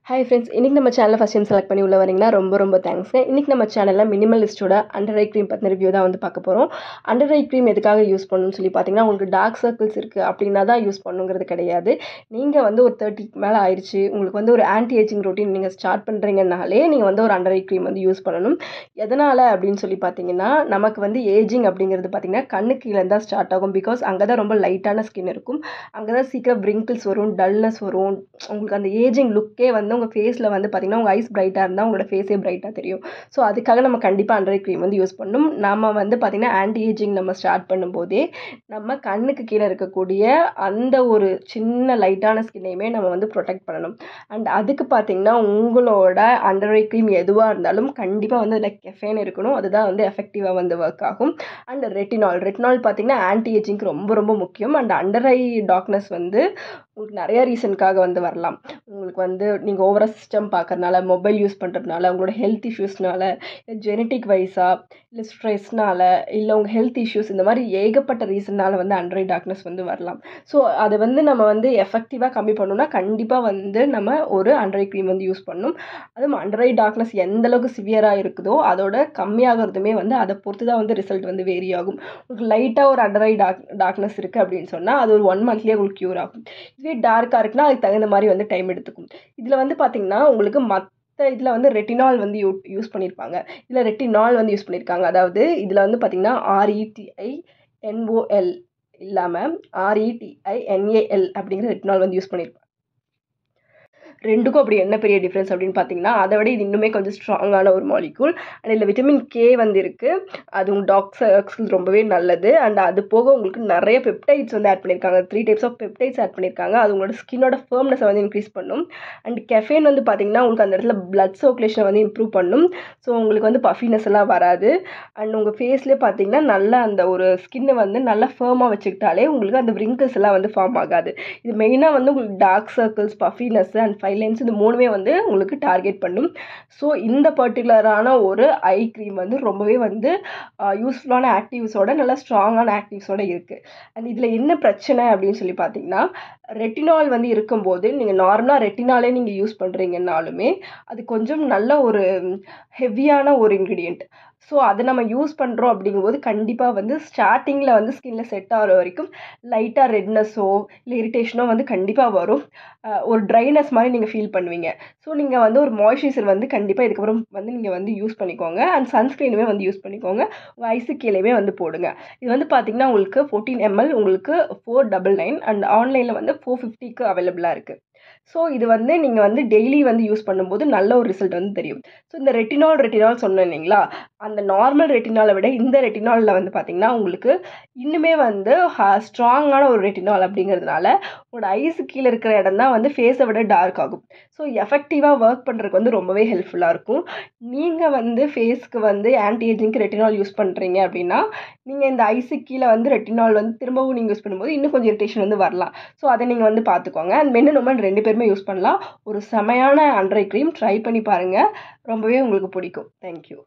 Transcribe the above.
Hi friends, இன்றைக்கி நம்ம சேனலில் ஃபஸ்ட் டைம் செலக்ட் பண்ணி உள்ள வரீங்கன்னா ரொம்ப தேங்க்ஸ்ங்க. இன்றைக்கி நம்ம சேனலில் மினிமலிஸ்ட்டோட அண்டர் ஐ க்ரீம் பற்றின ரிவ்யூ தான் வந்து பார்க்க போகிறோம். அண்டர் ஐ க்ரீம் எதுக்காக யூஸ் பண்ணணும்னு சொல்லி பார்த்தீங்கன்னா, உங்களுக்கு டார்க் சர்க்கிள்ஸ் இருக்குது அப்படின்னா தான் யூஸ் பண்ணுங்கிறது கிடையாது. நீங்கள் வந்து ஒரு 30க்கு மேலே ஆயிடுச்சு, உங்களுக்கு வந்து ஒரு ஆன்டி ஏஜிங் ரொட்டீன் நீங்கள் ஸ்டார்ட் பண்ணுறீங்கனாலே நீங்கள் வந்து ஒரு அண்டர் ஐ க்ரீம் வந்து யூஸ் பண்ணணும். எதனால் அப்படின்னு சொல்லி பார்த்தீங்கன்னா, நமக்கு வந்து ஏஜிங் அப்படிங்கிறது பார்த்திங்கன்னா கண்ணுக்கு கீழே தான் ஸ்டார்ட் ஆகும். பிகாஸ் அங்கே தான் ரொம்ப லைட்டான ஸ்கின் இருக்கும், அங்கே தான் சீக்கிரம் ரிங்கிள்ஸ் வரும், டல்னஸ் வரும். உங்களுக்கு அந்த ஏஜிங் லுக்கே வந்து உங்கள் ஃபேஸில் வந்து பார்த்திங்கன்னா உங்கள் ஐஸ் பிரைட்டாக இருந்தால் உங்களோட ஃபேஸே பிரைட்டாக தெரியும். ஸோ அதுக்காக நம்ம கண்டிப்பாக அண்டர் ஐ க்ரீம் வந்து யூஸ் பண்ணணும். நம்ம வந்து பார்த்திங்கன்னா ஆன்டி ஏஜிங் நம்ம ஸ்டார்ட் பண்ணும்போதே நம்ம கண்ணுக்கு கீழே இருக்கக்கூடிய அந்த ஒரு சின்ன லைட்டான ஸ்கின்னையுமே நம்ம வந்து ப்ரொடெக்ட் பண்ணணும். அண்ட் அதுக்கு பார்த்திங்கன்னா உங்களோட அண்டர் ஐ க்ரீம் எதுவாக இருந்தாலும் கண்டிப்பாக வந்து அதில் கெஃபைன் இருக்கணும். அதுதான் வந்து எஃபெக்டிவாக வந்து ஒர்க் ஆகும். அண்ட் ரெட்டினால் பார்த்திங்கன்னா ஆன்டி ஏஜிங்க்கு ரொம்ப முக்கியம். அண்ட் அண்டர் ஐ டார்க்னஸ் வந்து உங்களுக்கு நிறைய ரீசனுக்காக வந்து வரலாம். உங்களுக்கு வந்து நீங்கள் ஓவராக சிஸ்டம் பார்க்கறனால, மொபைல் யூஸ் பண்ணுறதுனால, உங்களோட ஹெல்த் இஷ்யூஸ்னால, இல்லை ஜெனட்டிக் வைஸாக, இல்லை ஸ்ட்ரெஸ்னால், இல்லை உங்கள் ஹெல்த் இஷ்யூஸ், இந்த மாதிரி ஏகப்பட்ட ரீசன்னால் வந்து அண்டர் ஐ டார்க்னஸ் வந்து வரலாம். ஸோ அதை வந்து நம்ம வந்து எஃபெக்டிவாக கம்மி பண்ணணும்னா கண்டிப்பாக வந்து நம்ம ஒரு அண்டர் ஐ க்ரீம் வந்து யூஸ் பண்ணணும். அதுவும் அண்டர் ஐ டார்க்னஸ் எந்தளவுக்கு சிவியராக இருக்குதோ அதோட கம்மியாகிறதுமே வந்து அதை பொறுத்து தான் வந்து ரிசல்ட் வந்து வேரி ஆகும். உங்களுக்கு லைட்டாக ஒரு அண்டர் ஐ டார்க்னஸ் இருக்குது அப்படின்னு சொன்னால் அது ஒரு 1 மந்த்லேயே உங்களுக்கு க்யூர் ஆகும். இதுவே டார்க்காக இருக்குன்னா அதுக்கு தகுந்த மாதிரி வந்து டைம் எடுத்துக்கும். இதில் வந்து பார்த்திங்கன்னா உங்களுக்கு இதில் வந்து ரெட்டினால் வந்து யூஸ் பண்ணியிருப்பாங்க. இதில் ரெட்டினால் வந்து யூஸ் பண்ணியிருக்காங்க. அதாவது இதில் வந்து பார்த்திங்கன்னா RETINOL இல்லாமல் RETINAL அப்படிங்கிற ரெட்டினால் வந்து யூஸ் பண்ணியிருப்பாங்க. ரெண்டுக்கும் அப்படி என்ன பெரிய டிஃப்ரென்ஸ் அப்படின்னு பார்த்தீங்கன்னா, அதை விட இது இன்னுமே கொஞ்சம் ஸ்ட்ராங்கான ஒரு மாலிக்யூல். அண்ட் இதில் விட்டமின் கே வந்து இருக்குது. அது உங்கள் டார்க் சர்க்கிள்ஸ் ரொம்பவே நல்லது. அண்ட் அது போக உங்களுக்கு நிறைய பெப்டைட்ஸ் வந்து ஆட் பண்ணியிருக்காங்க. 3 டைப்ஸ் ஆஃப் பெப்டைட்ஸ் ஆட் பண்ணியிருக்காங்க. அது உங்களோட ஸ்கின்னோட ஃபர்ம்னஸை வந்து இன்க்ரீஸ் பண்ணும். அண்ட் கெஃபைன் வந்து பார்த்திங்கன்னா உங்களுக்கு அந்த இடத்துல பிளட் சர்க்குலேஷனை வந்து இம்ப்ரூவ் பண்ணும். ஸோ உங்களுக்கு வந்து பஃபினஸ் எல்லாம் வராது. அண்ட் உங்கள் ஃபேஸ்லேயே பார்த்திங்கன்னா நல்லா அந்த ஒரு ஸ்கின்னை வந்து நல்லா ஃபர்மாக வச்சுக்கிட்டாலே உங்களுக்கு அந்த ரிங்கிள்ஸ் எல்லாம் வந்து ஃபார்ம் ஆகாது. இது மெயினாக வந்து உங்களுக்கு டார்க் சர்க்கிள்ஸ், பஃபினஸ் அண்ட் ஃபைலைன்ஸ் இந்த மூணுமே வந்து உங்களுக்கு டார்கெட் பண்ணும். ஸோ இந்த பர்டிகுலரான ஒரு ஐ க்ரீம் வந்து ரொம்பவே வந்து யூஸ்ஃபுல்லான ஆக்டிவ்ஸோட நல்லா ஸ்ட்ராங்கான ஆக்டிவ்ஸோட இருக்குது. அண்ட் இதில் என்ன பிரச்சனை அப்படின்னு சொல்லி பார்த்தீங்கன்னா, ரெட்டினால் வந்து இருக்கும்போது நீங்கள் நார்மலாக ரெட்டினாலே நீங்கள் யூஸ் பண்ணுறீங்கன்னாலுமே அது கொஞ்சம் நல்ல ஒரு ஹெவியான ஒரு இன்க்ரீடியண்ட். ஸோ அதை நம்ம யூஸ் பண்ணுறோம் அப்படிங்கும்போது கண்டிப்பாக வந்து ஸ்டார்டிங்கில் வந்து ஸ்கின்னில் செட் ஆகிற வரைக்கும் லைட்டாக ரெட்னஸோ இல்லை இரிட்டேஷனோ வந்து கண்டிப்பாக வரும். ஒரு ட்ரைனஸ் மாதிரி நீங்கள் ஃபீல் பண்ணுவீங்க. ஸோ நீங்கள் வந்து ஒரு மாய்ஸ்சரைசர் வந்து கண்டிப்பாக இதுக்கப்புறம் வந்து நீங்கள் வந்து யூஸ் பண்ணிக்கோங்க. அண்ட் சன்ஸ்க்ரீனுமே வந்து யூஸ் பண்ணிக்கோங்க. உங்கள் ஐஸு கீழேயுமே வந்து போடுங்க. இது வந்து பார்த்திங்கன்னா உங்களுக்கு 14 ml உங்களுக்கு 499 அண்ட் ஆன்லைனில் வந்து 450க்கு அவைலபிளாக இருக்குது. ஸோ இது வந்து நீங்கள் வந்து டெய்லி வந்து யூஸ் பண்ணும்போது நல்ல ஒரு ரிசல்ட் வந்து தெரியும். ஸோ இந்த ரெட்டினால் சொன்னேன் இல்லைங்களா, அந்த நார்மல் ரெட்டினாலை விட இந்த ரெட்டினாலில் வந்து பார்த்திங்கன்னா உங்களுக்கு இன்னுமே வந்து ஸ்ட்ராங்கான ஒரு ரெட்டினால் அப்படிங்கிறதுனால உங்களோட ஐஸு கீழே இருக்கிற இடம் தான் வந்து ஃபேஸை விட டார்க் ஆகும். ஸோ எஃபெக்டிவாக ஒர்க் பண்ணுறதுக்கு வந்து ரொம்பவே ஹெல்ப்ஃபுல்லாக இருக்கும். நீங்கள் வந்து ஃபேஸ்க்கு வந்து ஆன்டி ஏஜிங்க்கு ரெட்டினால் யூஸ் பண்ணுறீங்க அப்படின்னா நீங்கள் இந்த ஐஸு கீழே வந்து ரெட்டினால் வந்து திரும்பவும் நீங்கள் யூஸ் பண்ணும்போது இன்னும் கொஞ்சம் இரிட்டேஷன் வந்து வரலாம். ஸோ அதை நீங்கள் வந்து பார்த்துக்கோங்க. அண்ட் மென் அண்ட் உமன் 2 பேருமே யூஸ் பண்ணலாம். ஒரு செமையான அண்டர் ஐ க்ரீம் ட்ரை பண்ணி பாருங்கள், ரொம்பவே உங்களுக்கு பிடிக்கும். தேங்க்யூ.